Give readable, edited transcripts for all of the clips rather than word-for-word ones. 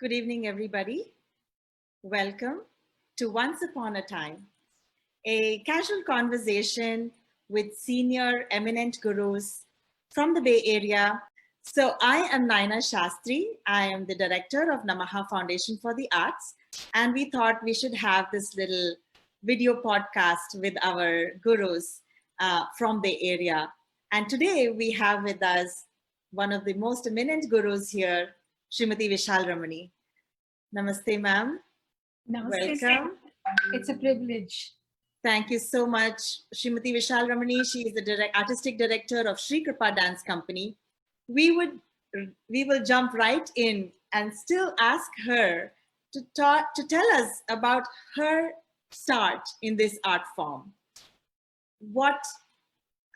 Good evening, everybody. Welcome to Once Upon a Time, a casual conversation with senior eminent gurus from the Bay Area. So I am Naina Shastri. I am the director of Namaha Foundation for the Arts. And we thought we should have this little video podcast with our gurus from Bay Area. And today we have with us one of the most eminent gurus here, Srimati Vishal Ramani. Namaste, ma'am. Namaste. Welcome. It's a privilege. Thank you so much, Srimati Vishal Ramani. She is the artistic director of Shri Krupa Dance Company. We will jump right in and still ask her to tell us about her start in this art form.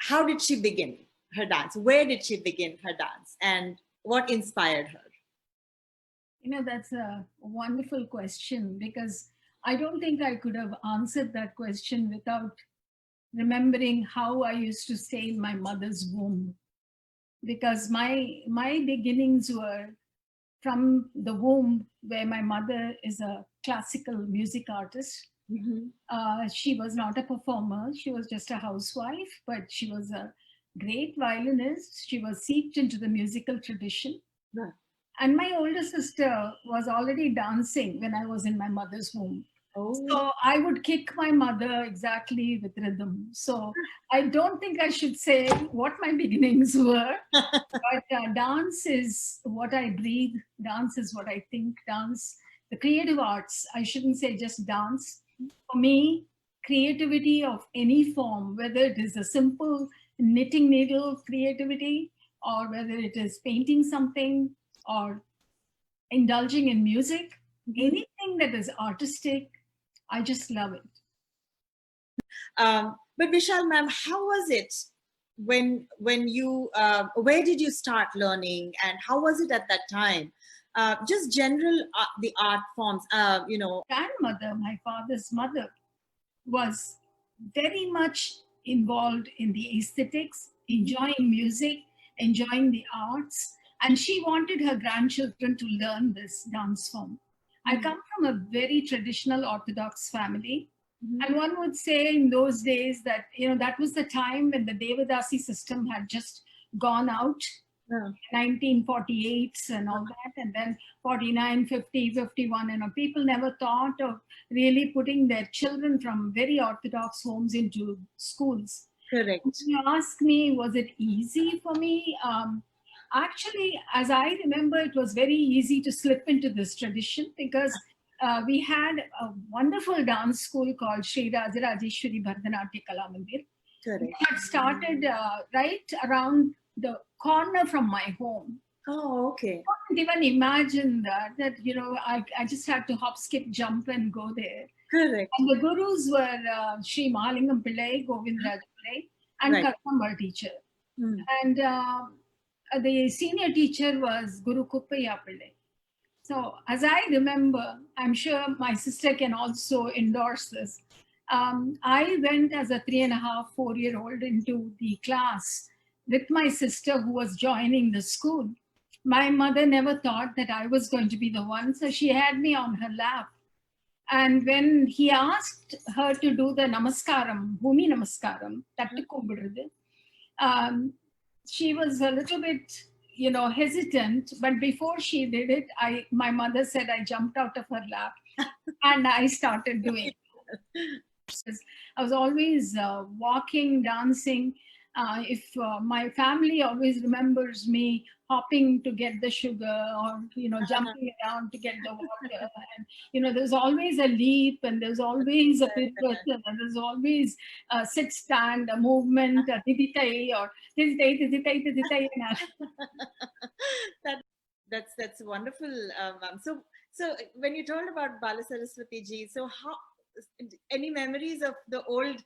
How did she begin her dance? Where did she begin her dance? And what inspired her? That's a wonderful question because I don't think I could have answered that question without remembering how I used to stay in my mother's womb. Because my beginnings were from the womb, where my mother is a classical music artist. Mm-hmm. She was not a performer. She was just a housewife, but she was a great violinist. She was seeped into the musical tradition. Right. And my older sister was already dancing when I was in my mother's womb. Oh. So I would kick my mother exactly with rhythm. So I don't think I should say what my beginnings were, but dance is what I breathe. Dance is what I think. Dance, the creative arts, I shouldn't say just dance. For me, creativity of any form, whether it is a simple knitting needle creativity or whether it is painting something or indulging in music, anything that is artistic, I just love it. But Vishal ma'am, how was it when you, where did you start learning and how was it at that time? Just general, the art forms, Grandmother, my father's mother, was very much involved in the aesthetics, enjoying music, enjoying the arts, and she wanted her grandchildren to learn this dance form. I come from a very traditional Orthodox family. And one would say in those days that, that was the time when the Devadasi system had just gone out, 1948 and all that. And then 49, 50, 51, people never thought of really putting their children from very Orthodox homes into schools. Correct. If you ask me, was it easy for me? Actually, as I remember, it was very easy to slip into this tradition because we had a wonderful dance school called Shri Rajarajeshwari Bharatanatyam Kalamandir. Correct. It had started right around the corner from my home. Oh, okay. I couldn't even imagine that I just had to hop, skip, jump and go there. Correct. And the gurus were Shri Mahalingam Pillai, Govind Raj Pillai, and Right. Karthambal teacher. And the senior teacher was Guru Kuppaya Pillai. So as I remember, I'm sure my sister can also endorse this. I went as a 3.5, 4-year-old into the class with my sister who was joining the school. My mother never thought that I was going to be the one, so she had me on her lap. And when he asked her to do the namaskaram, Bhumi namaskaram, tattu kumbidrathu, she was a little bit, hesitant. But before she did it, my mother said I jumped out of her lap and I started doing it. I was always walking, dancing. If my family always remembers me hopping to get the sugar or, jumping around to get the water. And, there's always a leap and there's always a pirouette and there's always a sit stand, a movement, a tiditai or tiditai. That's wonderful, ma'am. So when you told about Bala Saraswati ji, so any memories of the old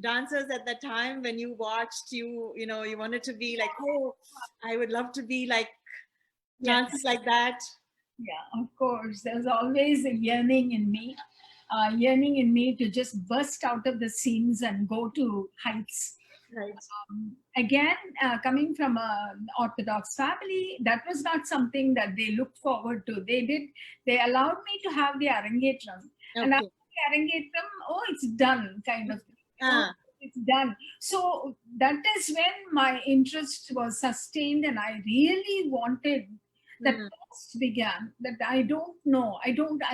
dancers at that time when you watched, you wanted to be like, oh, I would love to be like dancers like that? Yeah, of course. There's always a yearning in me to just burst out of the scenes and go to heights. Right. Again, coming from an Orthodox family, that was not something that they looked forward to. They allowed me to have the Arangetram. And after Okay. the Arangetram, oh, it's done, kind of thing. Ah. It's done. So that is when my interest was sustained, and I really wanted that Mm. quest began, that I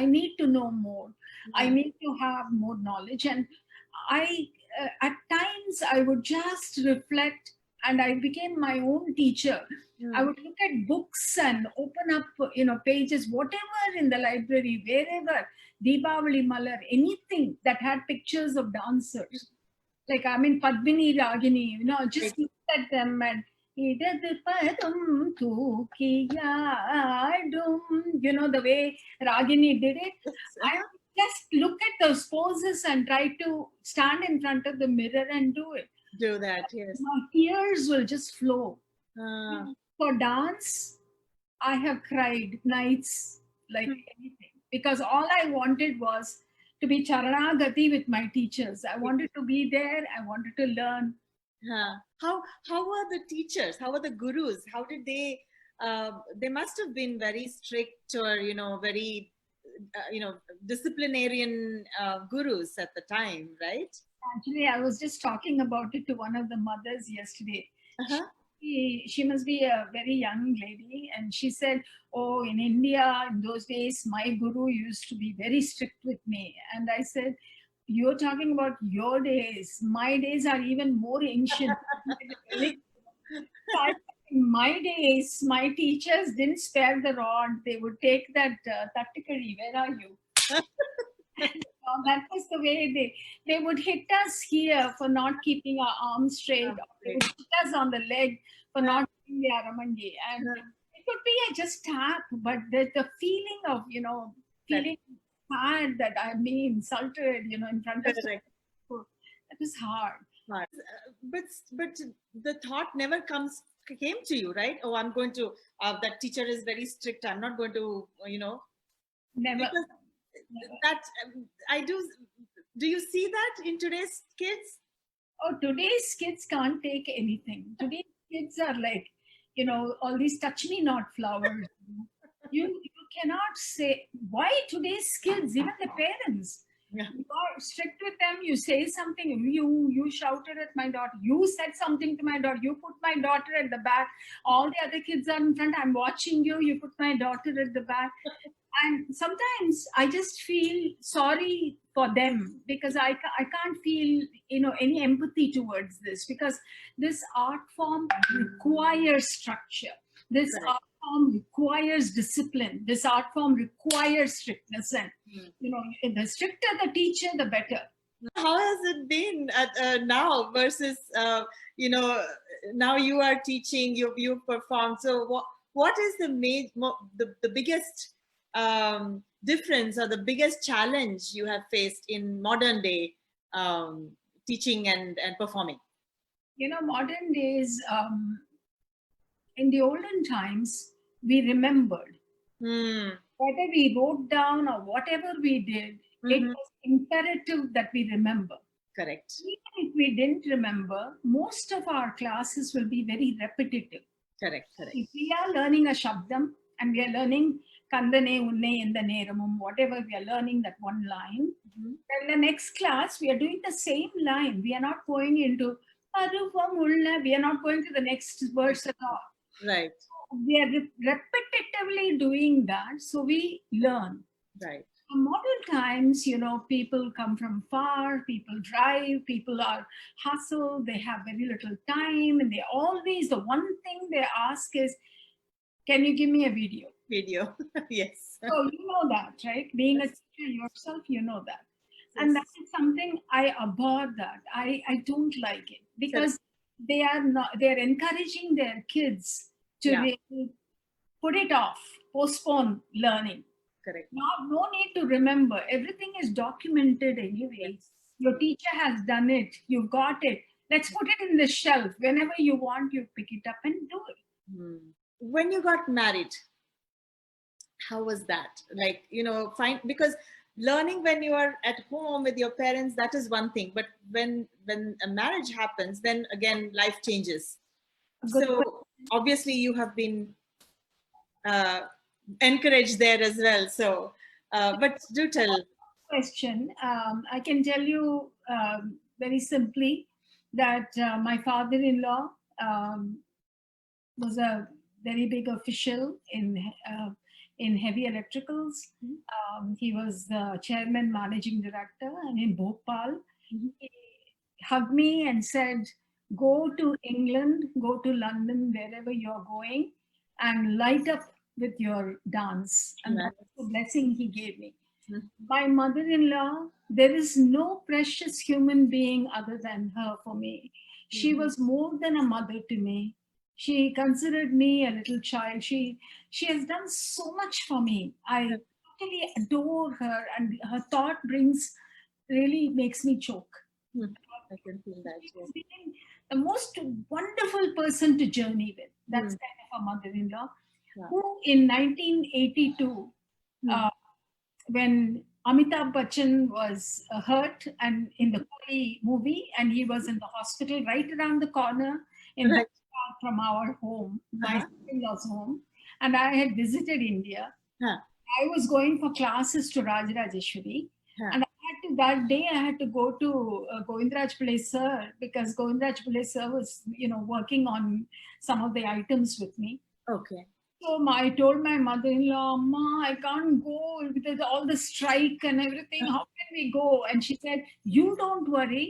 need to know more. I Mm. need to have more knowledge. And I, at times, I would just reflect, and I became my own teacher. I Mm. would look at books and open up, pages, whatever in the library, wherever, Deepavali Malar, anything that had pictures of dancers. Like, I mean, Padmini, Ragini, Right. just look at them and "Idadu padum thukiyadum," the way Ragini did it. I Uh-huh. would just look at those poses and try to stand in front of the mirror and do it. Do that. Yes. My tears will just flow. Ah. For dance, I have cried nights like anything, because all I wanted was to be Charanagati with my teachers. I wanted to be there. I wanted to learn. Huh. How were the teachers? How were the gurus? How did they? They must have been very strict, or very disciplinarian gurus at the time, right? Actually, I was just talking about it to one of the mothers yesterday. Uh-huh. She must be a very young lady, and she said, "Oh, in India, in those days, my guru used to be very strict with me." And I said, "You're talking about your days. My days are even more ancient." In my days, my teachers didn't spare the rod. They would take that tattikari. Where are you? That was the way they would hit us here for not keeping our arms straight, or they Great. would hit us on the leg for Uh, not doing the aramandi. And uh, it could be a just tap, but the feeling of that feeling sad that I'm being insulted, in front of so correct. many people, that was hard. But the thought never came to you, right? Oh, I'm going to. That teacher is very strict. I'm not going to. Never, Because never. that I do. Do you see that in today's kids? Oh, today's kids can't take anything. Today's kids are like, all these touch me not flowers. You cannot say why today's kids, even the parents. Yeah. You are strict with them. You say something. You shouted at my daughter. You said something to my daughter. You put my daughter at the back. All the other kids are in front. I'm watching you. You put my daughter at the back. And sometimes I just feel sorry for them, because I can't feel any empathy towards this, because this art form requires structure. This Correct. art form requires discipline. This art form requires strictness. And the stricter the teacher, the better. How has it been now versus now you are teaching, you perform. So what is the biggest difference, or the biggest challenge you have faced in modern day um, teaching and performing? Modern days, in the olden times, we remembered. Hmm. Whether we wrote down or whatever we did, it Mhm. was imperative that we remember. Correct. Even if we didn't remember, most of our classes will be very repetitive. Correct. Correct. If we are learning a shabdam and we are learning kandane, unne, endane, ramum, whatever we are learning, that one line, Mhm. then the next class we are doing the same line. We are not going into "Aruvamulla," we are not going to the next verse at all. Right. We are repetitively doing that, so we learn. Right. In modern times, people come from far, people drive, people are hustled, they have very little time, and the one thing they ask is, "Can you give me a video?" Video. Yes. So you know that, right? Being a Yes. teacher yourself, you know that. And Yes. that is something I abhor that. I don't like it, Correct. because they're encouraging their kids to Yeah. really put it off, postpone learning. Correct. No need to remember. Everything is documented anyway. Yes. Your teacher has done it. You've got it. Let's put it in the shelf. Whenever you want, you pick it up and do it. Hmm. When you got married, how was that? Like, fine, because learning when you are at home with your parents, that is one thing. But when a marriage happens, then again life changes. Good So obviously you have been encouraged there as well. So, but do tell. question. I can tell you very simply that my father-in-law was a very big official in heavy electricals. He was the chairman, managing director, and in Bhopal, he hugged me and said, "Go to England, go to London, wherever you're going, and light up with your dance." And Nice. that's the blessing he gave me. Mhm. My mother-in-law, there is no precious human being other than her for me. She was more than a mother to me. She considered me a little child. She has done so much for me. I really adore her, and her thought brings really makes me choke. I can feel that. She Yeah. has been the most wonderful person to journey with. That's Hmm. kind of a mother-in-law Yeah. who in 1982, uh, when Amitabh Bachchan was hurt and in the Koli movie, and he was in the hospital right around the corner in Right. Bhopal from our home, my Uh-huh. sister-in-law's home, and I had visited India. Huh. I was going for classes to Rajarajeshwari, Huh. and that day I had to go to Govindraj Pillai sir, because Govindraj Pillai sir was, working on some of the items with me. Okay. So I told my mother-in-law, "Ma, I can't go with all the strike and everything. How can we go?" And she said, "You don't worry.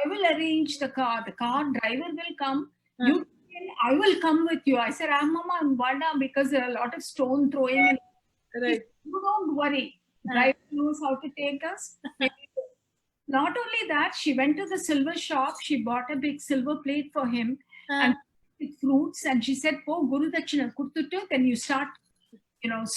I will arrange the car. The car driver will come. Huh. I will come with you." I said, "Ah, Mama, I'm Vada because there are a lot of stone throwing." And she Right. said, "You don't worry. Huh. Driver knows how to take us." Not only that, she went to the silver shop. She bought a big silver plate for him Huh. and with fruits. And she said, "Po Guru Dachina Kurtutu," then you start,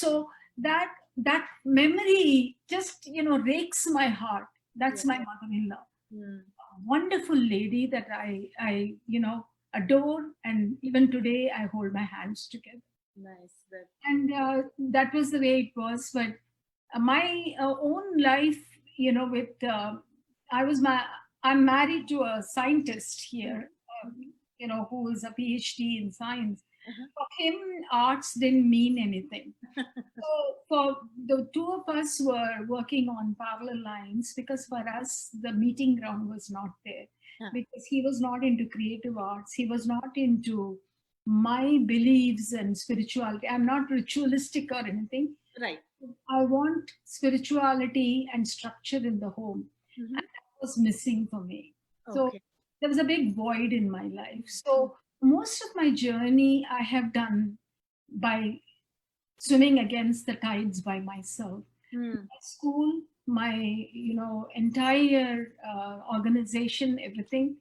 So that memory just, rakes my heart. That's my mother-in-law. Hmm. A wonderful lady that I adore. And even today, I hold my hands together. Nice. That. And that was the way it was. But my own life, with I'm married to a scientist here, who is a PhD in science. For him, arts didn't mean anything. So for the two of us were working on parallel lines, because for us the meeting ground was not there, because he was not into creative arts, he was not into my beliefs and spirituality. I'm not ritualistic or anything. Right. I want spirituality and structure in the home. And that was missing for me. So Okay. there was a big void in my life. So most of my journey I have done by swimming against the tides by myself. My school, my entire organization, everything.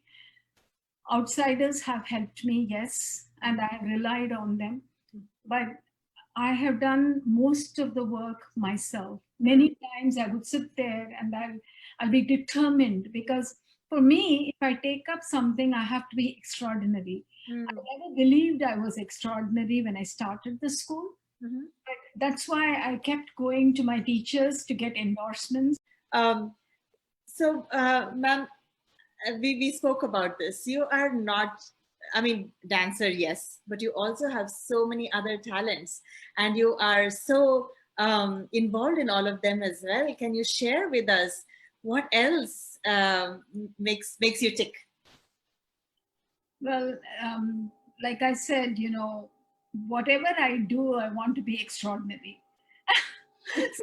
Outsiders have helped me, yes, and I have relied on them. But I have done most of the work myself. Many times I would sit there and I'll be determined, because for me, if I take up something, I have to be extraordinary. I never believed I was extraordinary when I started the school. But that's why I kept going to my teachers to get endorsements. Um, so, ma'am, we spoke about this. You are not, I mean, dancer, yes, but you also have so many other talents, and you are so involved in all of them as well. Can you share with us what else makes you tick? Well, like I said, whatever I do, I want to be extraordinary.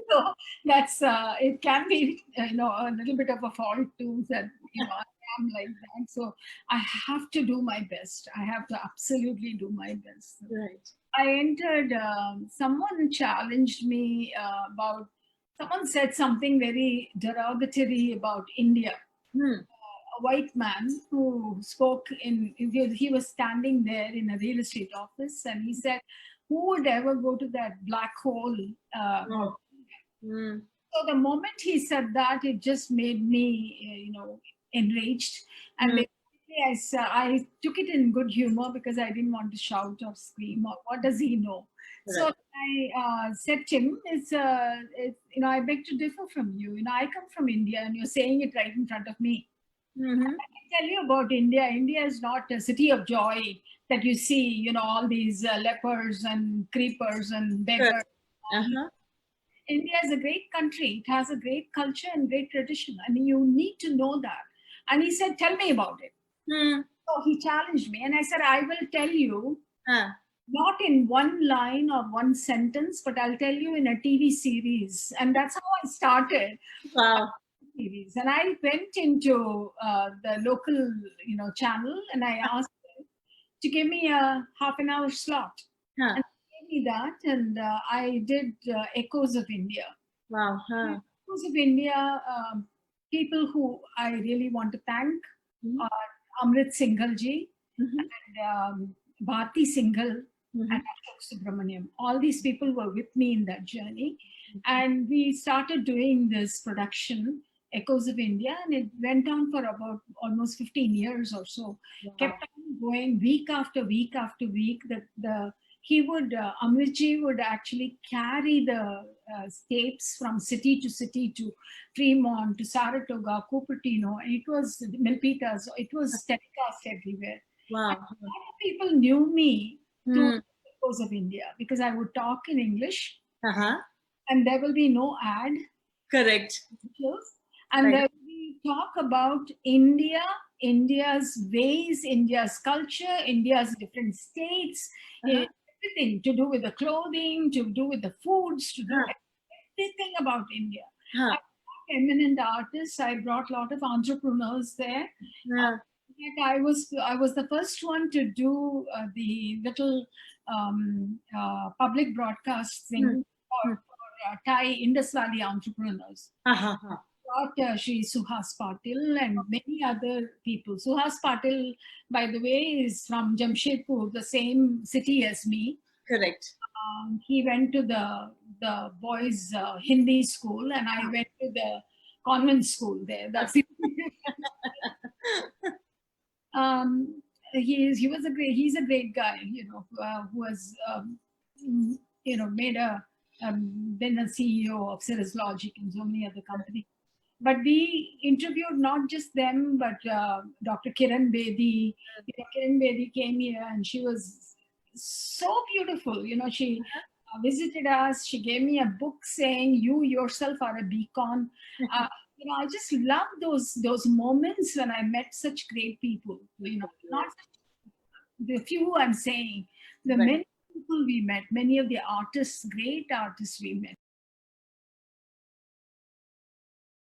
So that's it can be a little bit of a fault too, that I am like that. So I have to do my best. I have to absolutely do my best. Right. I entered. Someone challenged me about. Someone said something very derogatory about India. A white man who spoke he was standing there in a real estate office, and he said, "Who would ever go to that black hole about?" Mm. So the moment he said that, it just made me enraged, and basically Yes, I took it in good humor because I didn't want to shout or scream or what does he know. So Right. I said, Tim, I beg to differ from you. I come from India and you're saying it right in front of me. Mm-hmm. I can tell you about India. India is not a city of joy that you see, all these lepers and creepers and beggars. Correct. Uh-huh. India is a great country. It has a great culture and great tradition, and you need to know that. And he said, "Tell me about it." Hmm. So he challenged me, and I said, "I will tell you, Huh. not in one line or one sentence, but I'll tell you in a TV series." And that's how I started Wow. series. And I went into the local, channel, and I asked them to give me a half an hour slot. Huh. And they gave me that, and I did Echoes of India. Wow. Huh. Echoes of India, people who I really want to thank Mm-hmm. are Amrit Singhal ji Mm-hmm. and Bharti Singhal Mm-hmm. and Ashok Subramaniam. All these people were with me in that journey. And we started doing this production, Echoes of India, and it went on for about almost 15 years or so. Wow. Kept on going week after week after week. He would, Amritji would actually carry the tapes from city to Fremont to Saratoga, Cupertino, and it was Milpitas, so it was telecast everywhere. And Wow. a lot of people knew me through Hmm. Echoes of India because I would talk in English Uh-huh. and there will be no ad Correct. details. And Right. there will be talk about India, India's ways, India's culture, India's different states, Uh-huh. everything to do with the clothing, to do with the foods, to do Huh. everything about India. Huh. I brought eminent artists. I brought a lot of entrepreneurs there. Huh. In fact, I was the first one to do the little public broadcast Hmm. thing Hmm. for Thai Indus Valley entrepreneurs. Uh-huh. Huh. Brought Shri Suhas Patil and many other people. Suhas Patil, by the way, is from Jamshedpur, the same city as me. Correct. He went to the boys' Hindi school, and I went to the convent school there. That's it. He's a great guy, who has made been a CEO of Cirrus Logic and so many other companies. But we interviewed not just them, but Dr. Kiran Bedi. Kiran Bedi came here and she was so beautiful. She visited us. She gave me a book saying, "You yourself are a beacon." Uh, I just love those moments when I met such great people. Not the few I'm saying, the Right. many people we met, many of the artists, great artists we met.